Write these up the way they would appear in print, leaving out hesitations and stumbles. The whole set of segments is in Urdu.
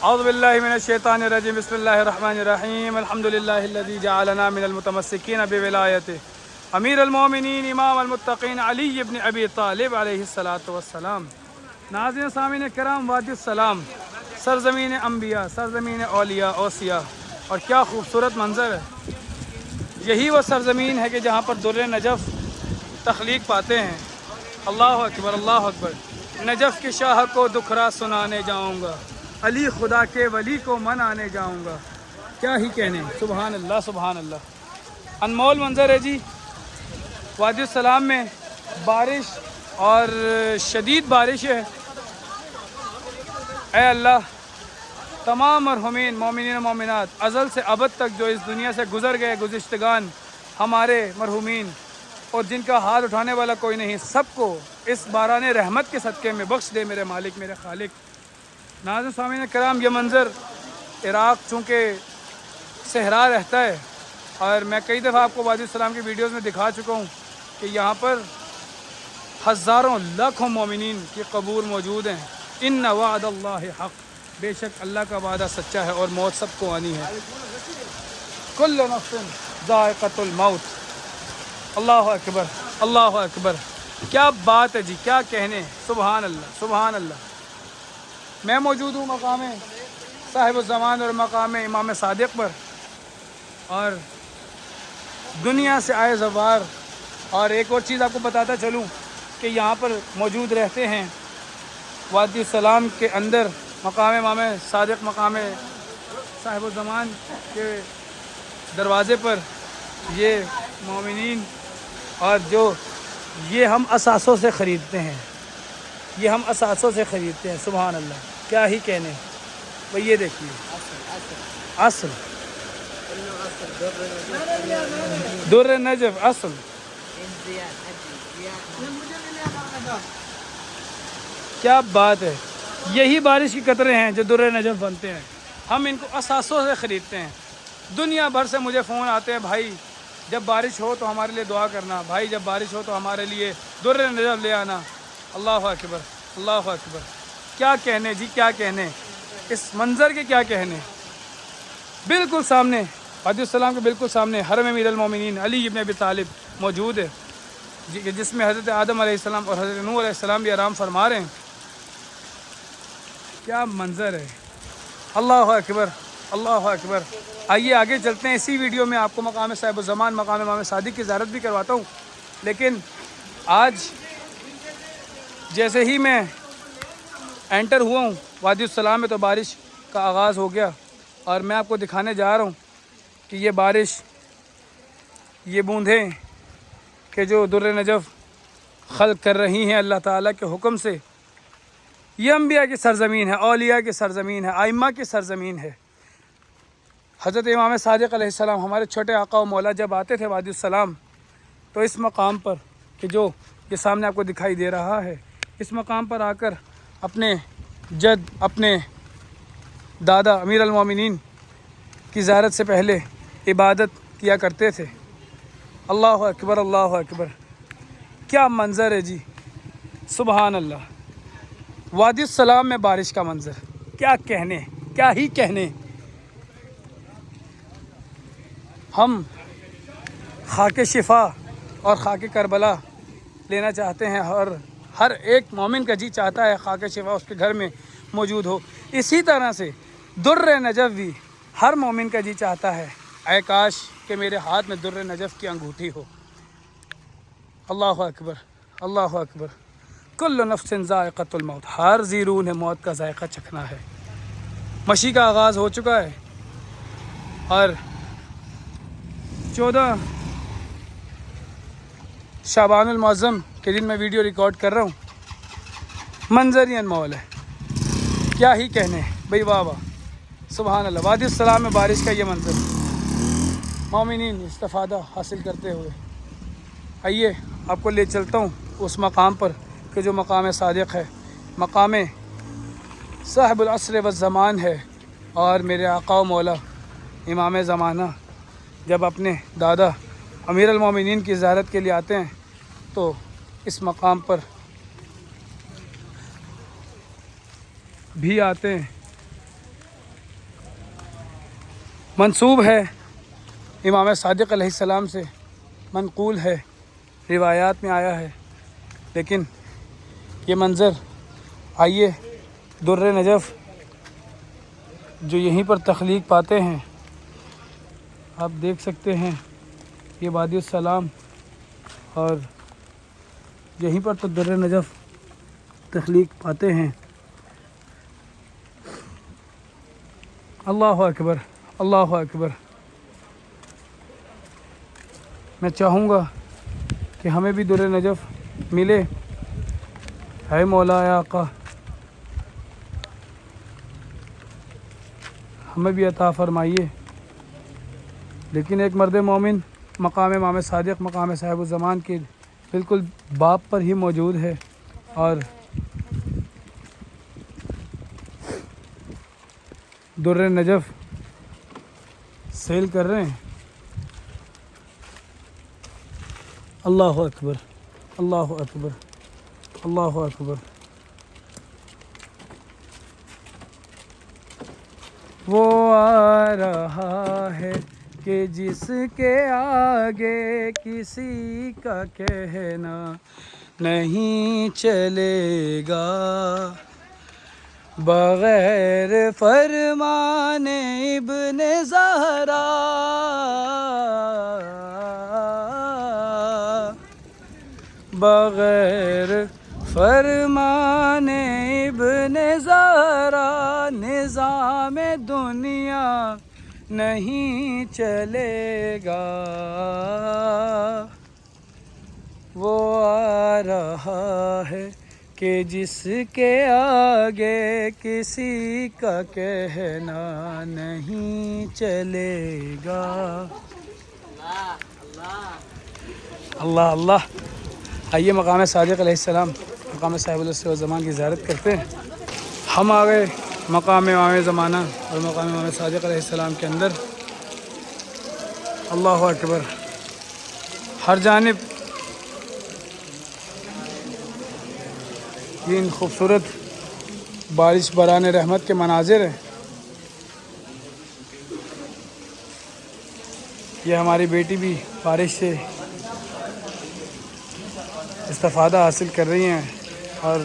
اعوذ باللہ من الشیطان الرجیم بسم اللہ الرحمن الرحیم الحمدللہ الذی جعلنا من المتمسکین بولایتہ امیر المومنین امام المتقین علی ابن ابی طالب علیہ الصلاۃ والسلام۔ ناظرین سامعین کرام، وادی السلام سرزمین انبیاء، سرزمین اولیاء اوصیاء، اور کیا خوبصورت منظر ہے۔ یہی وہ سرزمین ہے کہ جہاں پر در نجف تخلیق پاتے ہیں۔ اللہ اکبر، اللہ اکبر۔ نجف کے شاہ کو دکھرا سنانے جاؤں گا، علی خدا کے ولی کو منانے جاؤں گا۔ کیا ہی کہنے، سبحان اللہ سبحان اللہ۔ انمول منظر ہے جی۔ وادی السلام میں بارش اور شدید بارش ہے۔ اے اللہ، تمام مرحومین مومنین و مومنات ازل سے ابد تک جو اس دنیا سے گزر گئے گزشتگان ہمارے مرحومین، اور جن کا ہاتھ اٹھانے والا کوئی نہیں، سب کو اس باران رحمت کے صدقے میں بخش دے میرے مالک، میرے خالق۔ ناظرین سامعین کرام، یہ منظر عراق چونکہ صحرا رہتا ہے، اور میں کئی دفعہ آپ کو وادی السلام کی ویڈیوز میں دکھا چکا ہوں کہ یہاں پر ہزاروں لاکھوں مومنین کی قبور موجود ہیں۔ ان وعد اللہ حق، بے شک اللہ کا وعدہ سچا ہے اور موت سب کو آنی ہے۔ کل نفس ذائقۃ الموت۔ اللہ اکبر، اللہ اکبر۔ کیا بات ہے جی، کیا کہنے، سبحان اللہ سبحان اللہ۔ میں موجود ہوں مقام صاحب الزمان اور مقام امام صادق پر، اور دنیا سے آئے زوار۔ اور ایک اور چیز آپ کو بتاتا چلوں کہ یہاں پر موجود رہتے ہیں وادی السلام کے اندر مقام امام صادق، مقام صاحب الزمان کے دروازے پر یہ مومنین، اور جو یہ ہم اثاثوں سے خریدتے ہیں، یہ ہم اثاثوں سے خریدتے ہیں۔ سبحان اللہ، کیا ہی کہنے بھئی۔ یہ دیکھیے اصل در نجف، اصل کیا بات ہے۔ یہی بارش کی قطرے ہیں جو در نجف بنتے ہیں، ہم ان کو اثاثوں سے خریدتے ہیں۔ دنیا بھر سے مجھے فون آتے ہیں، بھائی جب بارش ہو تو ہمارے لیے دعا کرنا، بھائی جب بارش ہو تو ہمارے لیے در نجف لے آنا۔ اللہ اکبر، اللہ اکبر۔ کیا کہنے جی، کیا کہنے اس منظر کے، کیا کہنے۔ بالکل سامنے وادی السلام کے بالکل سامنے حرم امیر المومنین علی ابن ابی طالب موجود ہے، جس میں حضرت آدم علیہ السلام اور حضرت نوح علیہ السلام بھی آرام فرما رہے ہیں۔ کیا منظر ہے، اللہ اکبر، اللہ اکبر۔ آئیے آگے چلتے ہیں۔ اسی ویڈیو میں آپ کو مقام صاحب الزمان، مقام امام صادق کی زیارت بھی کرواتا ہوں، لیکن آج جیسے ہی میں انٹر ہوا ہوں وادی السلام میں تو بارش کا آغاز ہو گیا، اور میں آپ کو دکھانے جا رہا ہوں کہ یہ بارش، یہ بوندیں کہ جو در نجف خلق کر رہی ہیں اللہ تعالیٰ کے حکم سے، یہ انبیاء کی سرزمین ہے، اولیاء کی سرزمین ہے، ائمہ کی سرزمین ہے۔ حضرت امام صادق علیہ السلام، ہمارے چھوٹے آقا و مولا، جب آتے تھے وادی السلام تو اس مقام پر کہ جو یہ سامنے آپ کو دکھائی دے رہا ہے، اس مقام پر آ کر اپنے جد، اپنے دادا امیر المومنین کی زیارت سے پہلے عبادت کیا کرتے تھے۔ اللہ اکبر، اللہ اکبر۔ کیا منظر ہے جی، سبحان اللہ۔ وادی السلام میں بارش کا منظر، کیا کہنے، کیا ہی کہنے۔ ہم خاک شفا اور خاک کربلا لینا چاہتے ہیں، اور ہر ایک مومن کا جی چاہتا ہے خاک شفا اس کے گھر میں موجود ہو۔ اسی طرح سے در نجف بھی ہر مومن کا جی چاہتا ہے، اے کاش کہ میرے ہاتھ میں در نجف کی انگوٹھی ہو۔ اللہ اکبر، اللہ اکبر۔ کل نفس ذائقۃ الموت، ہر ذی روح نے موت کا ذائقہ چکھنا ہے۔ مشی کا آغاز ہو چکا ہے، اور 14 شعبان المعظم کے دن میں ویڈیو ریکارڈ کر رہا ہوں۔ منظر ہی انمول ہے، کیا ہی کہنے بھئی، واہ واہ، سبحان اللہ۔ وادی السلام میں بارش کا یہ منظر، مومنین استفادہ حاصل کرتے ہوئے۔ آئیے آپ کو لے چلتا ہوں اس مقام پر کہ جو مقام صادق ہے، مقام صاحب العصر والزمان ہے، اور میرے آقا و مولا امام زمانہ جب اپنے دادا امیر المومنین کی زیارت کے لیے آتے ہیں تو اس مقام پر بھی آتے ہیں، منسوب ہے امام صادق علیہ السلام سے، منقول ہے، روایات میں آیا ہے، لیکن یہ منظر آئیے در نجف جو یہیں پر تخلیق پاتے ہیں، آپ دیکھ سکتے ہیں یہ وادی السلام، اور یہیں پر تو در نجف تخلیق پاتے ہیں۔ اللہ اکبر، اللہ اکبر۔ میں چاہوں گا کہ ہمیں بھی در نجف ملے، اے مولا اے آقا ہمیں بھی عطا فرمائیے۔ لیکن ایک مرد مومن مقام امام صادق، مقام صاحب الزمان کے بالکل باب پر ہی موجود ہے، اور در نجف سیل کر رہے ہیں۔ اللہ اکبر، اللہ اکبر، اللہ اکبر۔ وہ آ رہا ہے کہ جس کے آگے کسی کا کہنا نہیں چلے گا، بغیر فرمان ابن زہرا، بغیر فرمان ابن زہرا نظام دنیا نہیں چلے گا۔ وہ آ رہا ہے کہ جس کے آگے کسی کا کہنا نہیں چلے گا۔ اللہ اللہ۔ آئیے مقام صادق علیہ السلام، مقام صاحب العصر والزمان کی زیارت کرتے ہیں۔ ہم آ گئے مقام امام زمانہ اور مقام امام صادق علیہ السلام کے اندر۔ اللہ اکبر۔ ہر جانب یہ ان خوبصورت بارش بران رحمت کے مناظر ہیں۔ یہ ہماری بیٹی بھی بارش سے استفادہ حاصل کر رہی ہیں، اور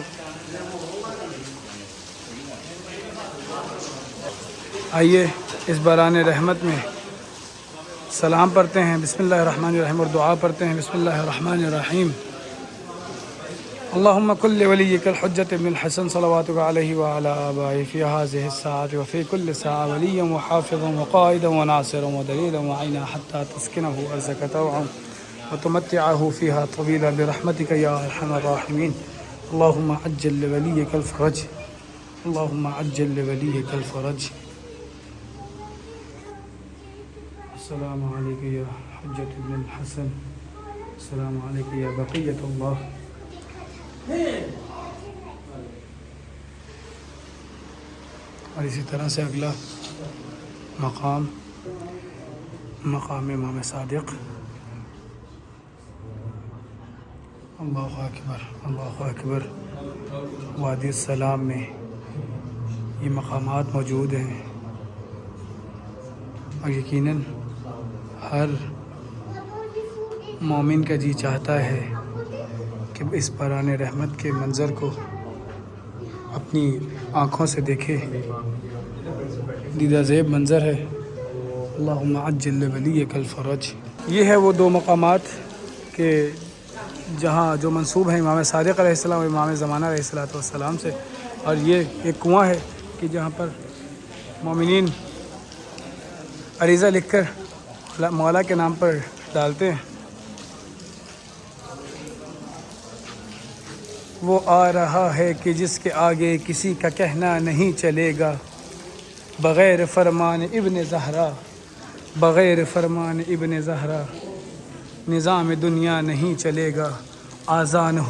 آئیے اس بران رحمت میں سلام پڑھتے ہیں، بسم اللہ الرحمن الرحیم، اور دعا پڑھتے ہیں، بسم اللہ الرحمن الرحیم۔ اللہم کل لولیک الحجۃ ابن الحسن صلواتک علیہ وعلی آبائہ فی ہذہ الساعۃ وفی کل ساعۃ ولیا وحافظا وقائدا وناصرا ودلیلا وعینا حتی تسکنہ ارضک طوعا وتمتعہ فیہا طویلا برحمتک یا ارحم الراحمین۔ اللہم عجل لولیک الفرج، اللہم عجل لولیک الفرج۔ السلام علیکم یا حجۃ ابن الحسن، السلام علیکم یا بقیۃ اللہ۔ اور اسی طرح سے اگلا مقام امام صادق۔ اللہ اکبر، اللہ اکبر۔ وادی السلام میں یہ مقامات موجود ہیں، اور یقیناً ہر مومن کا جی چاہتا ہے کہ اس بران رحمت کے منظر کو اپنی آنکھوں سے دیکھے۔ دیدہ زیب منظر ہے۔ اللہم عجل لولیک الفرج۔ یہ ہے وہ دو مقامات کہ جہاں جو منسوب ہیں امام صادق علیہ السلام اور امام زمانہ علیہ السلام سے، اور یہ ایک کنواں ہے کہ جہاں پر مومنین عریضہ لکھ کر مولا کے نام پر ڈالتے ہیں۔ وہ آ رہا ہے کہ جس کے آگے کسی کا کہنا نہیں چلے گا، بغیر فرمان ابن زہرا، بغیر فرمان ابن زہرا نظام دنیا نہیں چلے گا۔ آذان